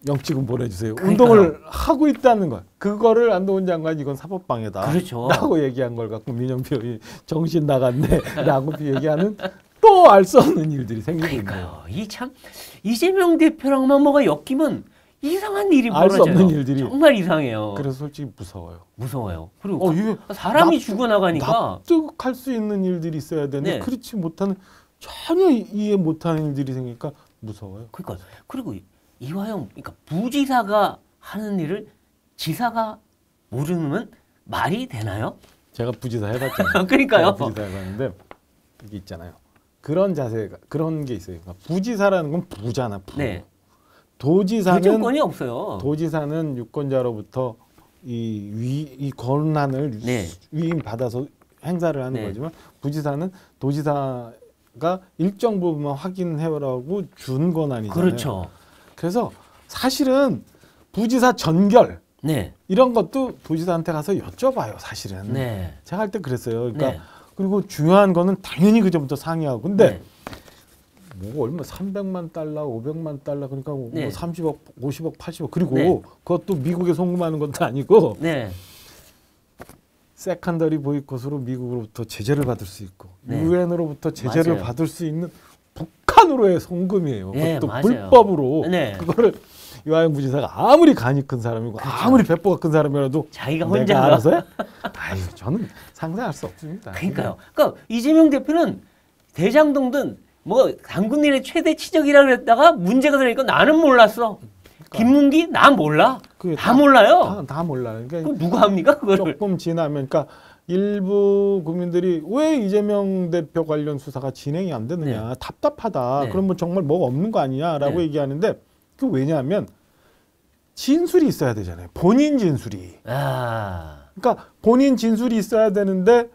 영치금 보내주세요. 그러니까요. 운동을 하고 있다는 것. 그거를 안동훈 장관이 이건 사법방해다. 그렇죠. 라고 얘기한 걸 갖고 민영표 의원이 정신 나갔네. 라고 얘기하는 또 알 수 없는 일들이 생기고 있네요. 이 참 이재명 대표랑만 뭐가 엮이면 이상한 일이 알 수 벌어져요. 없는 일들이. 정말 이상해요. 그래서 솔직히 무서워요. 무서워요. 그리고 이게 사람이 죽어나가니까 납득할 수 있는 일들이 있어야 되는데 네. 그렇지 못하는 전혀 이해 못하는 일들이 생기니까 무서워요. 그러니까 그리고 이화영 그러니까 부지사가 하는 일을 지사가 모르면 말이 되나요? 제가 부지사 해봤잖아요. 그러니까요. 제가 부지사 해봤는데 이게 있잖아요. 그런 자세가 그런 게 있어요. 그러니까 부지사라는 건 부잖아. 부. 네. 도지사는 결정권이 없어요. 도지사는 유권자로부터 이 권한을 네. 위임 받아서 행사를 하는 네. 거지만 부지사는 도지사가 일정 부분만 확인해라고 준 권한이잖아요. 그렇죠. 그래서 사실은 부지사 전결 네. 이런 것도 도지사한테 가서 여쭤봐요. 사실은. 네. 제가 할 때 그랬어요. 그러니까 네. 그리고 중요한 거는 당연히 그 전부터 상의하고. 근데 네. 뭐 얼마 300만 달러, 500만 달러 그러니까 뭐 네. 30억, 50억, 80억 그리고 네. 그것도 미국에 송금하는 것도 아니고 네. 세컨더리 보이콧으로 미국으로부터 제재를 받을 수 있고 네. 유엔으로부터 제재를 맞아요. 받을 수 있는 북한으로의 송금이에요. 네, 그것도 맞아요. 불법으로 네. 그거를 이화영 부지사가 아무리 간이 큰 사람이고 그렇죠. 아무리 배포가 큰 사람이라도 자기가 내가 혼자가 알아서 해? 아유 저는 상상할 수 없습니다. 그러니까요. 그러니까 이재명 대표는 대장동든 뭐 당군일의 최대 치적이라 그랬다가 문제가 되니까 나는 몰랐어. 김문기 나 몰라. 그게 다 몰라요. 다 몰라요. 그러니까 그럼 누가 합니까 그거를? 조금 지나면 그러니까 일부 국민들이 왜 이재명 대표 관련 수사가 진행이 안 되느냐 답답하다. 네. 그럼 뭐 정말 뭐가 없는 거 아니냐라고 네. 얘기하는데 그 왜냐하면 진술이 있어야 되잖아요. 본인 진술이. 아, 그러니까 본인 진술이 있어야 되는데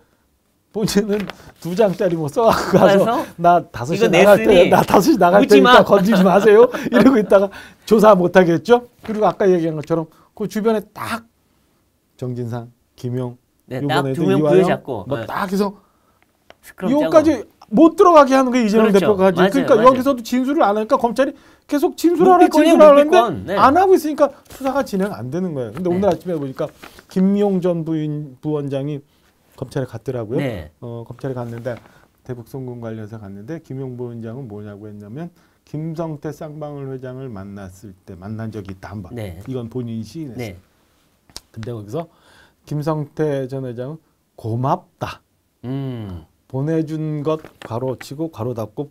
본인은 2장짜리 뭐 써갖고 그래서 가서 나 5시 이거 나갈 냈으니 때 나 5시 나갈 묻지 테니까 마. 건들지 마세요. 이러고 있다가 조사 못 하겠죠. 그리고 아까 얘기한 것처럼 그 주변에 딱 정진상, 김용 네, 이번에도 딱 두 명 이화영 부여잡고 뭐 딱 해서 스크럼 이거까지 못 들어가게 하는 게 이재명 그렇죠. 대표까지. 맞아요, 그러니까 맞아요. 여기서도 진술을 안 하니까 검찰이 계속 진술하라 묵비권이에요, 진술하라는데 묵비권. 네. 안 하고 있으니까 수사가 진행 안 되는 거예요. 근데 네. 오늘 아침에 보니까 김용 전 부원장이 검찰에 갔더라고요. 네. 검찰에 갔는데 대북 송금 관련해서 갔는데 김용 부원장은 뭐냐고 했냐면 김성태 쌍방울 회장을 만났을 때 만난 적이 있다 한 번. 네. 이건 본인이 시인했어요. 네. 근데 거기서 김성태 전 회장은 고맙다. 보내준 것 괄호 치고 괄호 닫고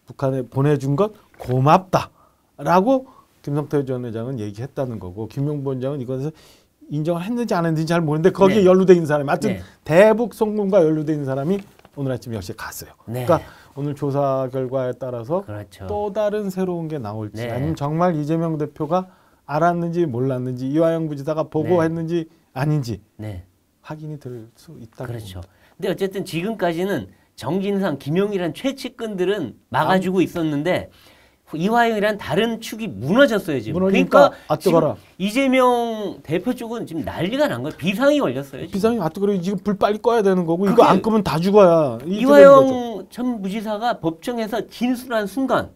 북한에 보내준 것 고맙다라고 김성태 전 회장은 얘기했다는 거고 김용 부원장은 이것에서 인정을 했는지 안 했는지 잘 모르는데 거기에 네. 연루돼 있는 사람이 하여튼 네. 대북 송금과 연루돼 있는 사람이 오늘 아침 역시 갔어요. 네. 그러니까 오늘 조사 결과에 따라서 그렇죠. 또 다른 새로운 게 나올지 네. 아니면 정말 이재명 대표가 알았는지 몰랐는지 이화영 부지사가 보고했는지 아닌지 네. 확인이 될 수 있다. 그렇죠. 근데 어쨌든 지금까지는 정진상, 김용이란 최측근들은 막아주고 있었는데 이화영이란 다른 축이 무너졌어요 지금. 무너지니까 그러니까 지금 뜨거라. 이재명 대표 쪽은 지금 난리가 난 거예요. 비상이 걸렸어요. 지금. 비상이 아뜨거려 지금 불 빨리 꺼야 되는 거고 이거 그게 안 끄면 다 죽어야. 이렇게 되는 거죠. 이화영 전 부지사가 법정에서 진술한 순간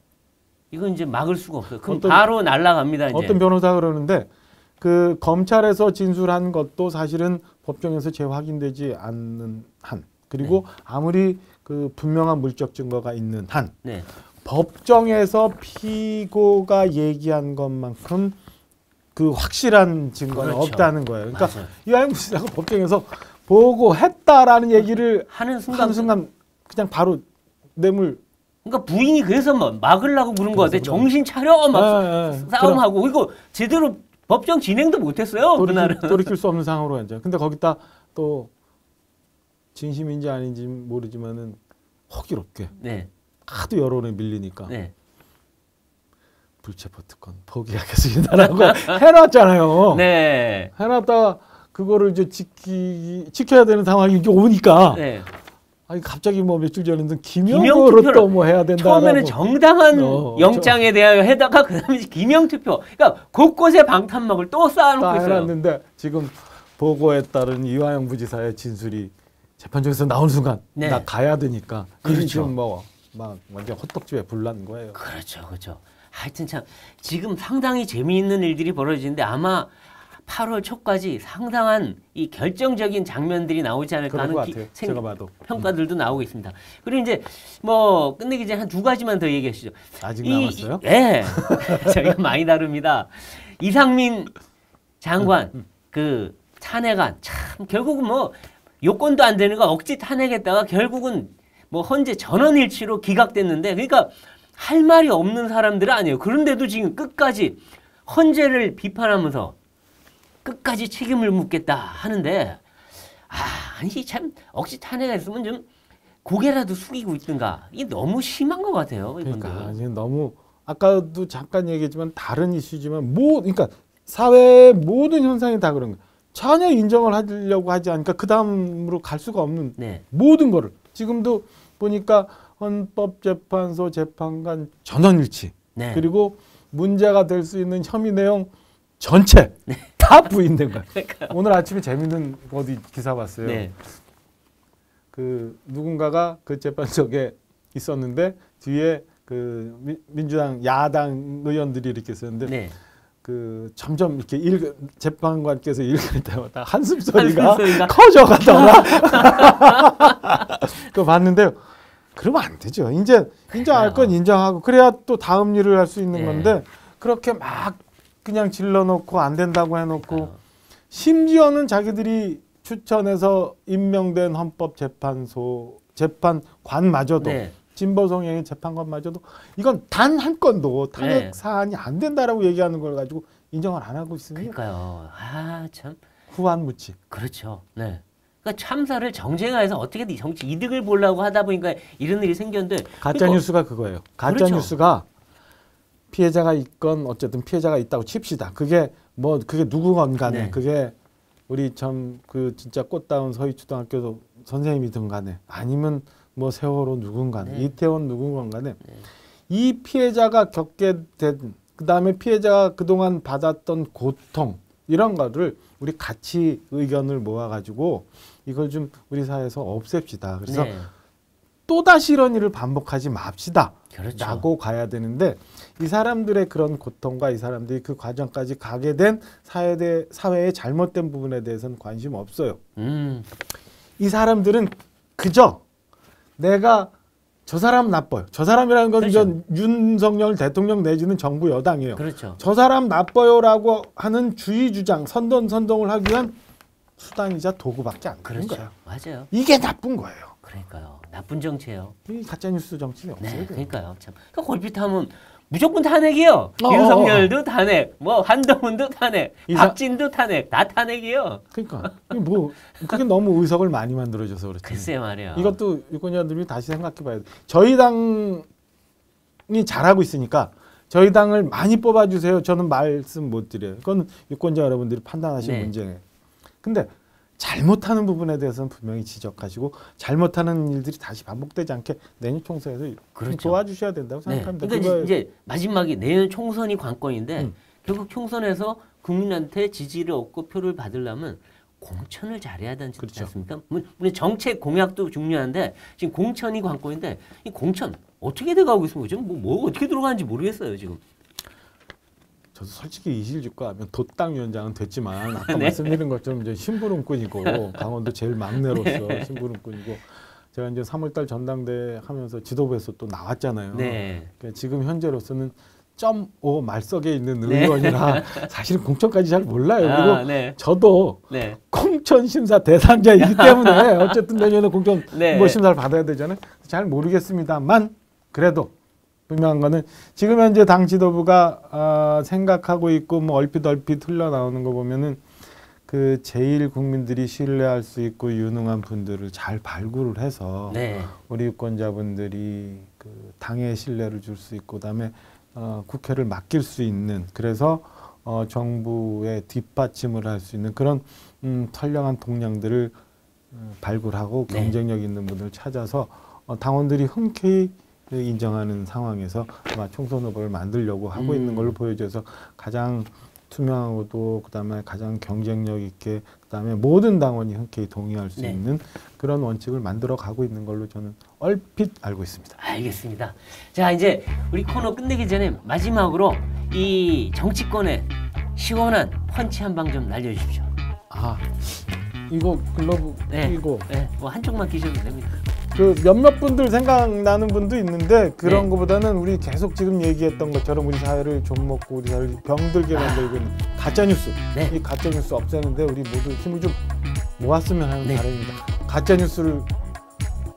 이건 이제 막을 수가 없어요. 그럼 어떤- 바로 날아갑니다. 이제. 어떤 변호사가 그러는데 그 검찰에서 진술한 것도 사실은 법정에서 재확인되지 않는 한 그리고 아무리 그 분명한 물적 증거가 있는 한 네. 법정에서 피고가 얘기한 것만큼 그 확실한 증거는 그렇죠. 없다는 거예요. 그러니까 맞아요. 이화영 부지사가 법정에서 보고했다라는 얘기를 하는 순간, 하는 순간 그냥 바로 뇌물. 그러니까 부인이 그래서 뭐 막으려고 그런 거 같아. 그래서 정신 차려 막 예, 예. 싸움하고 이거 제대로 법정 진행도 못했어요. 그날은. 돌이킬 수 없는 상황으로 이제. 근데 거기다 또 진심인지 아닌지 모르지만은 호기롭게 네. 하도 여론에 밀리니까 네. 불체포 특권 포기하겠습니다라고 해놨잖아요. 네. 해놨다가 그거를 이제 지켜야 되는 상황이 이제 오니까 네. 아니 갑자기 뭐 며칠 전에는 기명 기명으로 투표를 또 뭐 해야 된다라고. 처음에는 정당한 어, 영장에 대하여 해다가 그다음에 기명 투표. 그러니까 곳곳에 방탄막을 또 쌓아놓고 다 있어요. 해놨는데 지금 보고에 따른 이화영 부지사의 진술이 재판정에서 나온 순간 네. 나 가야 되니까 그렇죠. 지금 막 완전 헛떡집에 불난 거예요. 그렇죠, 그렇죠. 하여튼 참 지금 상당히 재미있는 일들이 벌어지는데 아마 8월 초까지 상당한 이 결정적인 장면들이 나오지 않을까 그럴 하는 것 같아요. 제가 봐도 평가들도 나오고 있습니다. 그리고 이제 뭐 끝내기 전에 한 두 가지만 더 얘기하시죠. 아직 남았어요? 네, 저희가 많이 다룹니다. 이상민 장관 그 탄핵안 참 결국은 뭐 요건도 안 되는 거 억지 탄핵했다가 결국은 뭐 헌재 전원일치로 기각됐는데 그러니까 할 말이 없는 사람들은 아니에요. 그런데도 지금 끝까지 헌재를 비판하면서 끝까지 책임을 묻겠다 하는데 아니 참 억지 탄핵했으면 좀 고개라도 숙이고 있든가 이게 너무 심한 것 같아요. 그러니까 지금 너무 아까도 잠깐 얘기했지만 다른 이슈지만 그러니까 사회의 모든 현상이 다 그런 거예요. 전혀 인정을 하려고 하지 않으니까 그 다음으로 갈 수가 없는 네. 모든 거를 지금도 보니까 헌법재판소 재판관 전원일치 네. 그리고 문제가 될 수 있는 혐의 내용 전체 다 부인된 거예요. 오늘 아침에 재밌는 어디 기사 봤어요. 네. 그 누군가가 그 재판석에 있었는데 뒤에 그 민주당 야당 의원들이 이렇게 있었는데 네. 그 점점 이렇게 재판관께서 읽을 때마다 한숨 소리가 소리가 커져가더라. 그거 봤는데 그러면 안 되죠. 이제 인정할 건 인정하고 그래야 또 다음 일을 할 수 있는 네. 건데 그렇게 막 그냥 질러놓고 안 된다고 해놓고 심지어는 자기들이 추천해서 임명된 헌법재판소 재판관마저도 네. 진보 성향의 재판관마저도 이건 단 한 건도 탄핵 네. 사안이 안 된다라고 얘기하는 걸 가지고 인정을 안 하고 있으니 그러니까요. 아 참. 후한무치. 그렇죠. 네. 그러니까 참사를 정쟁화해서 어떻게든 정치 이득을 보려고 하다 보니까 이런 일이 생겼는데 가짜 뉴스가 그거예요. 가짜 그렇죠. 뉴스가 피해자가 있건 어쨌든 피해자가 있다고 칩시다. 그게 누구건 간에 네. 그게 우리 그 진짜 꽃다운 서희초등학교 선생님이든 간에 아니면 뭐 세월호 누군 간에 네. 이태원 누군 간에 이 피해자가 겪게 된 그다음에 피해자가 그동안 받았던 고통 이런 거를 우리 같이 의견을 모아가지고 이걸 좀 우리 사회에서 없앱시다. 그래서 네. 또다시 이런 일을 반복하지 맙시다. 그렇죠. 라고 가야 되는데 이 사람들의 그런 고통과 이 사람들이 그 과정까지 가게 된 사회의 잘못된 부분에 대해서는 관심 없어요. 이 사람들은 그저 내가 저 사람 나빠요. 저 사람이라는 건 그렇죠. 윤석열 대통령 내지는 정부 여당이에요. 그렇죠. 저 사람 나빠요라고 하는 주의 주장, 선동을 하기 위한 수단이자 도구밖에 안 되는 그렇죠. 거예요. 맞아요. 이게 나쁜 거예요. 그러니까요. 나쁜 정치예요. 이 가짜뉴스 정치는 없어요. 네, 그러니까요. 참. 그 걸핏하면 무조건 탄핵이요. 어, 윤석열도 탄핵, 뭐 한동훈도 탄핵, 박진도 탄핵, 다 탄핵이요. 그러니까 그게 너무 의석을 많이 만들어줘서 그렇지. 글쎄 말이야. 이것도 유권자들이 다시 생각해봐야 돼. 저희 당이 잘하고 있으니까 저희 당을 많이 뽑아주세요. 저는 말씀 못 드려요. 그건 유권자 여러분들이 판단하신 문제예요. 근데 잘못하는 부분에 대해서는 분명히 지적하시고 잘못하는 일들이 다시 반복되지 않게 내년 총선에서 그렇죠. 도와주셔야 된다고 생각합니다. 그러니까 이제 마지막에 내년 총선이 관건인데 결국 총선에서 국민한테 지지를 얻고 표를 받으려면 공천을 잘해야 되지 않습니까? 물론 정책 공약도 중요한데 지금 공천이 관건인데 이 공천 어떻게 돼가고 있습니까? 지금 뭐 어떻게 들어가는지 모르겠어요 지금. 저도 솔직히 이실직고하면 도당 위원장은 됐지만 아까 말씀드린 것처럼 이제 심부름꾼이고 강원도 제일 막내로서 심부름꾼이고 제가 이제 3월달 전당대 하면서 지도부에서 또 나왔잖아요. 네. 그러니까 지금 현재로서는 0.5 말석에 있는 의원이라 사실은 공천까지 잘 몰라요. 그리고 저도 공천 심사 대상자이기 때문에 어쨌든 내년에 공천 뭐 심사를 받아야 되잖아요. 잘 모르겠습니다만 그래도 분명한 거는 지금 현재 당 지도부가 생각하고 있고 뭐 얼핏 흘러나오는 거 보면은 그 제일 국민들이 신뢰할 수 있고 유능한 분들을 잘 발굴을 해서 우리 유권자분들이 그 당에 신뢰를 줄 수 있고 그다음에 국회를 맡길 수 있는 그래서 정부의 뒷받침을 할 수 있는 그런 선량한 동량들을 발굴하고 경쟁력 있는 분을 찾아서 당원들이 흔쾌히 인정하는 상황에서 아마 총선 후보를 만들려고 하고 있는 걸로 보여져서 가장 투명하고도 그다음에 가장 경쟁력 있게 그다음에 모든 당원이 흔쾌히 동의할 수 네. 있는 그런 원칙을 만들어 가고 있는 걸로 저는 얼핏 알고 있습니다. 알겠습니다. 자, 이제 우리 코너 끝내기 전에 마지막으로 이 정치권에 시원한 펀치 한 방 좀 날려주십시오. 아, 이거 글러브 끼고 뭐 한쪽만 끼셔도 됩니다. 그 몇몇 분들 생각나는 분도 있는데 그런 네. 거보다는 우리 계속 지금 얘기했던 것처럼 우리 사회를 좀 먹고 우리 사회를 병들게 만들고 있는 가짜 뉴스. 네. 이 가짜 뉴스 없애는데 우리 모두 힘을 좀 모았으면 하는 네. 바람입니다. 가짜 뉴스를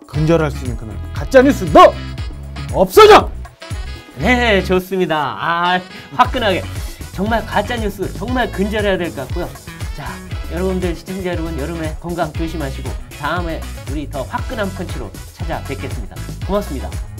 근절할 수 있는 그날. 가짜 뉴스 너 없어져! 네, 좋습니다. 아, 화끈하게. 정말 가짜뉴스 정말 근절해야 될 것 같고요. 자, 여러분들 시청자 여러분 여름에 건강 조심하시고 다음에 우리 더 화끈한 펀치로 찾아뵙겠습니다. 고맙습니다.